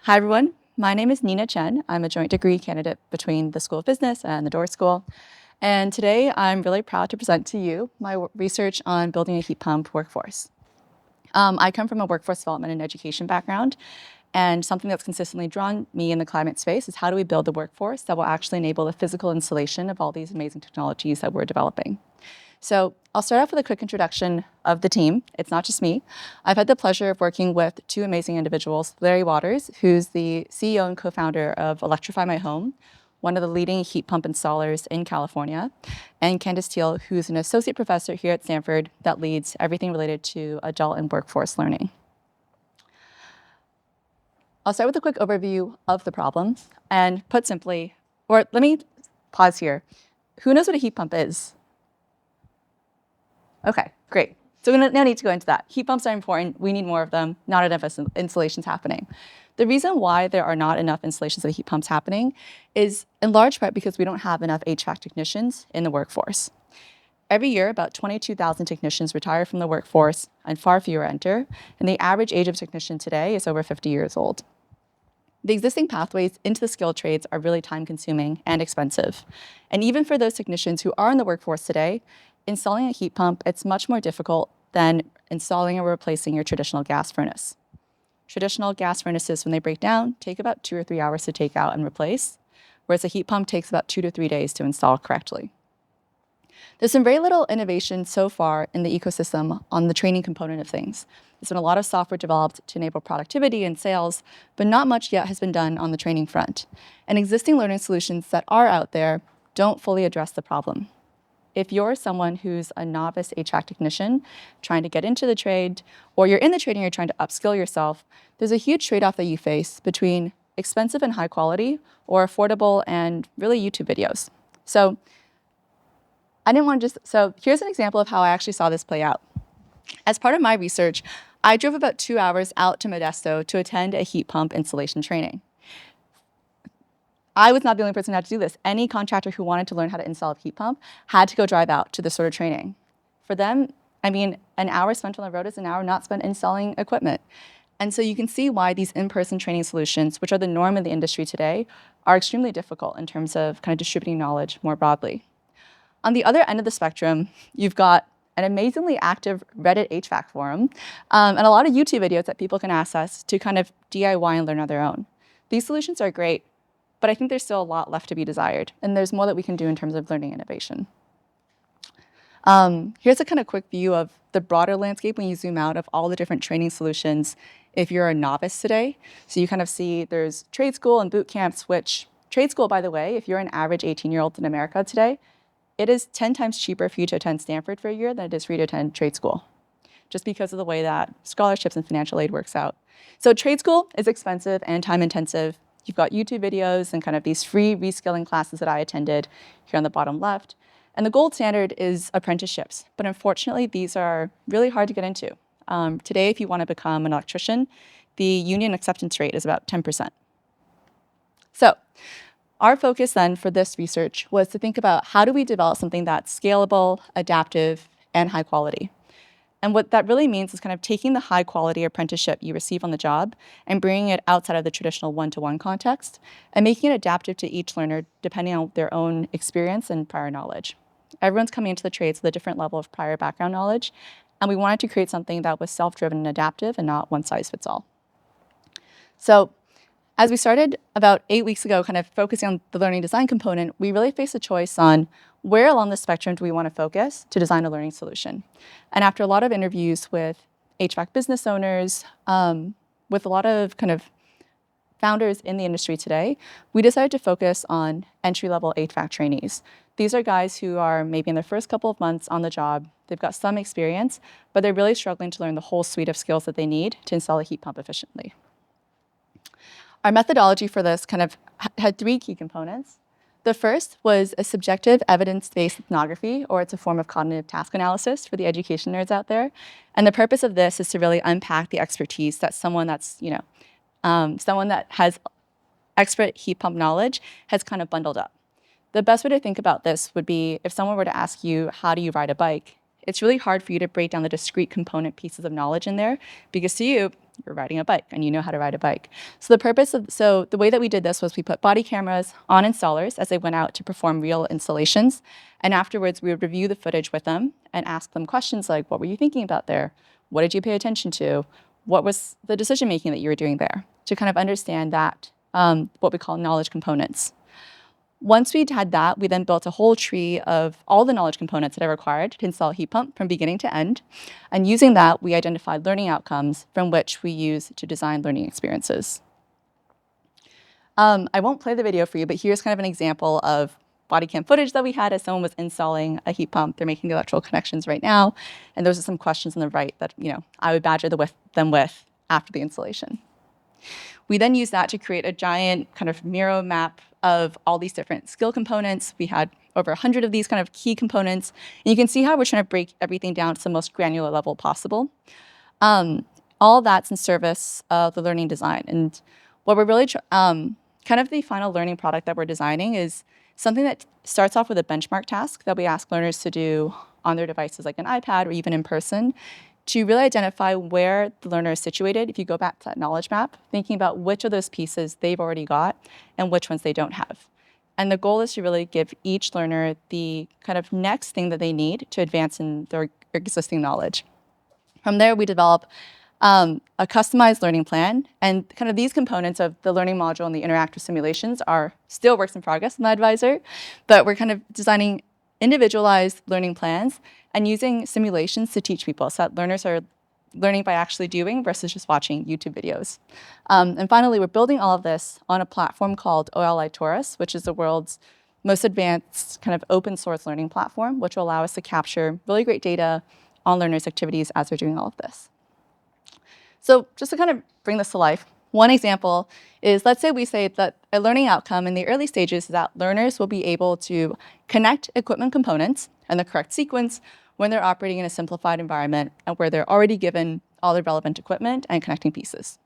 Hi, everyone. My name is Nina Chen. I'm a joint degree candidate between the School of Business and the Dorr School. And today I'm really proud to present to you my research on building a heat pump workforce. I come from a workforce development and education background, and something that's consistently drawn me in the climate space is how do we build the workforce that will actually enable the physical installation of all these amazing technologies that we're developing. So I'll start off with a quick introduction of the team. It's not just me. I've had the pleasure of working with two amazing individuals, Larry Waters, who's the CEO and co-founder of Electrify My Home, one of the leading heat pump installers in California, and Candace Teal, who's an associate professor here at Stanford that leads everything related to adult and workforce learning. I'll start with a quick overview of the problem, and put simply, or let me pause here. Who knows what a heat pump is? Okay, great. So we no need to go into that. Heat pumps are important. We need more of them. Not enough installations happening. The reason why there are not enough installations of heat pumps happening is in large part because we don't have enough HVAC technicians in the workforce. Every year, about 22,000 technicians retire from the workforce and far fewer enter, and the average age of a technician today is over 50 years old. The existing pathways into the skilled trades are really time-consuming and expensive. And even for those technicians who are in the workforce today, installing a heat pump, it's much more difficult than installing or replacing your traditional gas furnace. Traditional gas furnaces, when they break down, take about 2 or 3 hours to take out and replace, whereas a heat pump takes about 2 to 3 days to install correctly. There's been very little innovation so far in the ecosystem on the training component of things. There's been a lot of software developed to enable productivity and sales, but not much yet has been done on the training front. And existing learning solutions that are out there don't fully address the problem. If you're someone who's a novice HVAC technician trying to get into the trade, or you're in the trade and you're trying to upskill yourself, there's a huge trade-off that you face between expensive and high quality or affordable and really YouTube videos. So here's an example of how I actually saw this play out. As part of my research, I drove about 2 hours out to Modesto to attend a heat pump installation training. I was not the only person who had to do this. Any contractor who wanted to learn how to install a heat pump had to go drive out to this sort of training. For them, an hour spent on the road is an hour not spent installing equipment. And so you can see why these in-person training solutions, which are the norm in the industry today, are extremely difficult in terms of kind of distributing knowledge more broadly. On the other end of the spectrum, you've got an amazingly active Reddit HVAC forum, and a lot of YouTube videos that people can access to kind of DIY and learn on their own. These solutions are great, but I think there's still a lot left to be desired, and there's more that we can do in terms of learning innovation. Here's a kind of quick view of the broader landscape when you zoom out of all the different training solutions if you're a novice today. So you kind of see there's trade school and boot camps, which trade school, by the way, if you're an average 18-year-old in America today, it is 10 times cheaper for you to attend Stanford for a year than it is for you to attend trade school, just because of the way that scholarships and financial aid works out. So trade school is expensive and time intensive. You've got YouTube videos and kind of these free reskilling classes that I attended here on the bottom left. And the gold standard is apprenticeships. But unfortunately, these are really hard to get into. Today, if you want to become an electrician, the union acceptance rate is about 10%. So our focus then for this research was to think about how do we develop something that's scalable, adaptive, and high quality. And what that really means is kind of taking the high quality apprenticeship you receive on the job and bringing it outside of the traditional one-to-one context and making it adaptive to each learner depending on their own experience and prior knowledge. Everyone's coming into the trades with a different level of prior background knowledge, and we wanted to create something that was self-driven and adaptive and not one size fits all. So as we started about 8 weeks ago, kind of focusing on the learning design component, we really faced a choice on where along the spectrum do we want to focus to design a learning solution. And after a lot of interviews with HVAC business owners, with a lot of kind of founders in the industry today, we decided to focus on entry-level HVAC trainees. These are guys who are maybe in their first couple of months on the job. They've got some experience, but they're really struggling to learn the whole suite of skills that they need to install a heat pump efficiently. Our methodology for this kind of had 3 key components. The first was a subjective evidence-based ethnography, or it's a form of cognitive task analysis for the education nerds out there. And the purpose of this is to really unpack the expertise that someone that has expert heat pump knowledge has kind of bundled up. The best way to think about this would be if someone were to ask you, how do you ride a bike? it's really hard for you to break down the discrete component pieces of knowledge in there because to you, you're riding a bike and you know how to ride a bike. So the way that we did this was we put body cameras on installers as they went out to perform real installations. And afterwards, we would review the footage with them and ask them questions like, what were you thinking about there? What did you pay attention to? What was the decision-making that you were doing there? To kind of understand that, what we call knowledge components. Once we'd had that, we then built a whole tree of all the knowledge components that are required to install a heat pump from beginning to end. And using that, we identified learning outcomes from which we use to design learning experiences. I won't play the video for you, but here's kind of an example of body cam footage that we had as someone was installing a heat pump. They're making the electrical connections right now. And those are some questions on the right that I would badger them with after the installation. We then used that to create a giant kind of Miro map of all these different skill components. We had over 100 of these kind of key components. And you can see how we're trying to break everything down to the most granular level possible. All that's in service of the learning design. And what we're really, kind of the final learning product that we're designing is something that starts off with a benchmark task that we ask learners to do on their devices like an iPad or even in person, to really identify where the learner is situated. If you go back to that knowledge map, thinking about which of those pieces they've already got and which ones they don't have. And the goal is to really give each learner the kind of next thing that they need to advance in their existing knowledge. From there, we develop a customized learning plan, and kind of these components of the learning module and the interactive simulations are still works in progress in the advisor, but we're kind of designing individualized learning plans and using simulations to teach people so that learners are learning by actually doing versus just watching YouTube videos. And finally, we're building all of this on a platform called OLI Taurus, which is the world's most advanced kind of open source learning platform, which will allow us to capture really great data on learners' activities as they're doing all of this. So just to kind of bring this to life, one example is, let's say we say that a learning outcome in the early stages is that learners will be able to connect equipment components in the correct sequence when they're operating in a simplified environment and where they're already given all the relevant equipment and connecting pieces.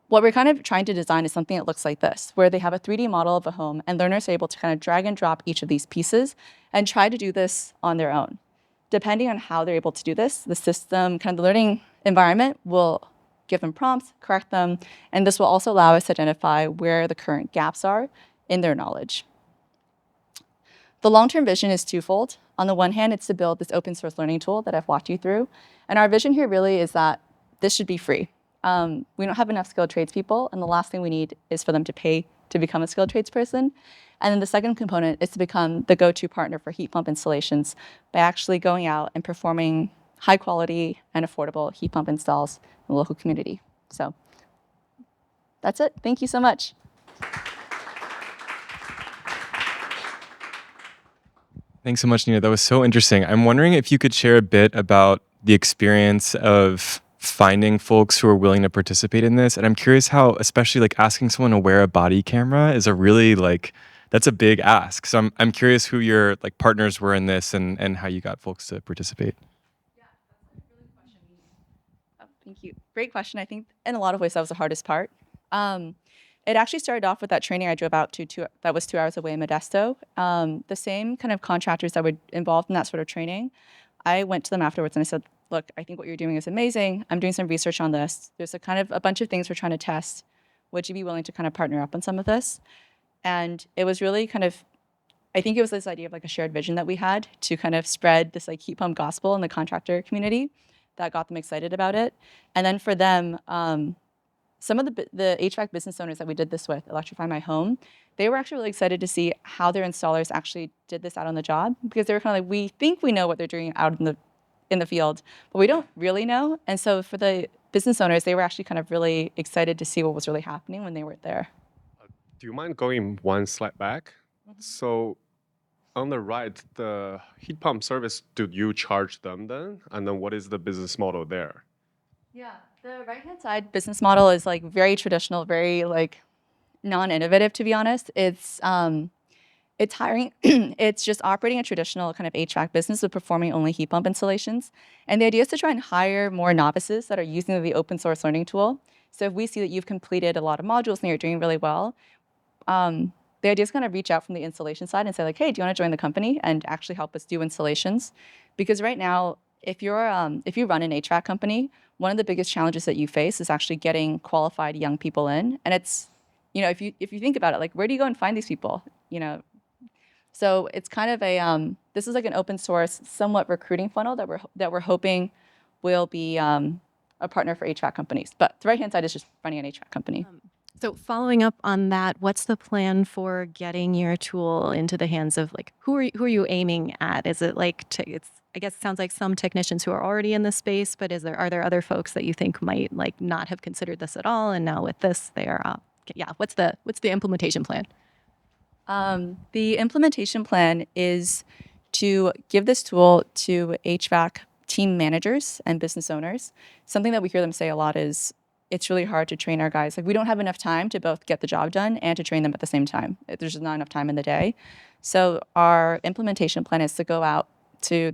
What we're kind of trying to design is something that looks like this, where they have a 3D model of a home and learners are able to kind of drag and drop each of these pieces and try to do this on their own. Depending on how they're able to do this, the system, kind of the learning environment will give them prompts, correct them, and this will also allow us to identify where the current gaps are in their knowledge. The long-term vision is twofold. On the one hand, it's to build this open source learning tool that I've walked you through. And our vision here really is that this should be free. We don't have enough skilled tradespeople, and the last thing we need is for them to pay to become a skilled tradesperson. And then the second component is to become the go-to partner for heat pump installations by actually going out and performing high quality and affordable heat pump installs in the local community. So that's it. Thank you so much. Thanks so much, Nina. That was so interesting. I'm wondering if you could share a bit about the experience of finding folks who are willing to participate in this. And I'm curious how, especially like asking someone to wear a body camera is a really that's a big ask. So I'm curious who your partners were in this and how you got folks to participate. Yeah, that's a really good question. Oh, thank you. Great question. I think in a lot of ways that was the hardest part. It actually started off with that training I drove out to that was 2 hours away in Modesto. The same kind of contractors that were involved in that sort of training, I went to them afterwards and I said, look, I think what you're doing is amazing. I'm doing some research on this. There's a bunch of things we're trying to test. Would you be willing to kind of partner up on some of this? And it was really I think it was this idea of a shared vision that we had to kind of spread this heat pump gospel in the contractor community that got them excited about it. And then for them, some of the HVAC business owners that we did this with, Electrify My Home, they were actually really excited to see how their installers actually did this out on the job, because they were kind of we think we know what they're doing out in the field, but we don't really know. And so for the business owners, they were actually kind of really excited to see what was really happening when they were there. Do you mind going one slide back? Mm-hmm. So on the right, the heat pump service, do you charge them then? And then what is the business model there? Yeah, the right-hand side business model is very traditional, very non-innovative, to be honest. It's hiring, it's just operating a traditional kind of HVAC business with performing only heat pump installations. And the idea is to try and hire more novices that are using the open source learning tool. So if we see that you've completed a lot of modules and you're doing really well, the idea is kind of reach out from the installation side and say hey, do you want to join the company and actually help us do installations? Because right now, if you run an HVAC company, one of the biggest challenges that you face is actually getting qualified young people in. And it's, if you think about it, like where do you go and find these people? So it's kind of this is like an open source, somewhat recruiting funnel that we're hoping will be a partner for HVAC companies. But the right-hand side is just running an HVAC company. So following up on that, what's the plan for getting your tool into the hands of like who are you aiming at? Is it like I guess it sounds like some technicians who are already in the space, but are there other folks that you think might like not have considered this at all, and now with this they are what's the implementation plan? The implementation plan is to give this tool to HVAC team managers and business owners. Something that we hear them say a lot is it's really hard to train our guys. Like we don't have enough time to both get the job done and to train them at the same time. There's just not enough time in the day. So our implementation plan is to go out to,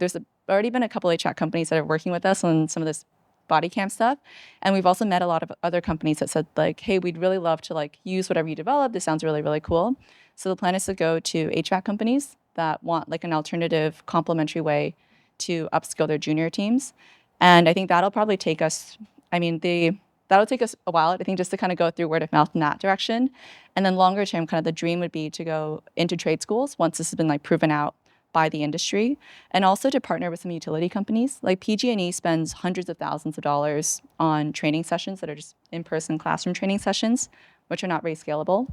already been a couple HVAC companies that are working with us on some of this body cam stuff. And we've also met a lot of other companies that said like, hey, we'd really love to like use whatever you develop. This sounds really, really cool. So the plan is to go to HVAC companies that want like an alternative complementary way to upskill their junior teams. And I think that'll probably take us, that'll take us a while, I think, just to kind of go through word of mouth in that direction. And then longer term, kind of the dream would be to go into trade schools once this has been like proven out by the industry, and also to partner with some utility companies. Like PG&E spends hundreds of thousands of dollars on training sessions that are just in-person classroom training sessions, which are not very scalable.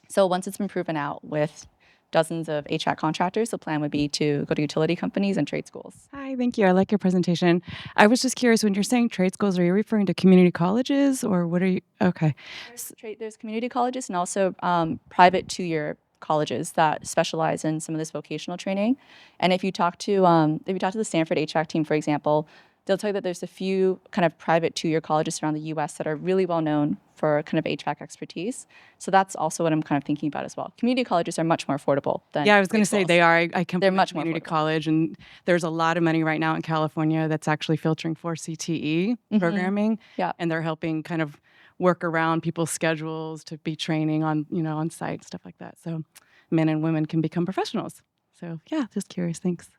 So once it's been proven out with dozens of HVAC contractors, the plan would be to go to utility companies and trade schools. Hi, thank you. I like your presentation. I was just curious, when you're saying trade schools, are you referring to community colleges or what are you? Okay. There's community colleges and also private two-year colleges that specialize in some of this vocational training. And if you talk to the Stanford HVAC team, for example, they'll tell you that there's a few kind of private two-year colleges around the U.S. that are really well known for kind of HVAC expertise. So that's also what I'm kind of thinking about as well. Community colleges are much more affordable than Yeah, I was going to say schools. they are. I come They're from a much more community affordable. college, and there's a lot of money right now in California that's actually filtering for CTE programming. Yeah. And they're helping kind of work around people's schedules to be training on, on site, stuff like that. So men and women can become professionals. So yeah, just curious. Thanks.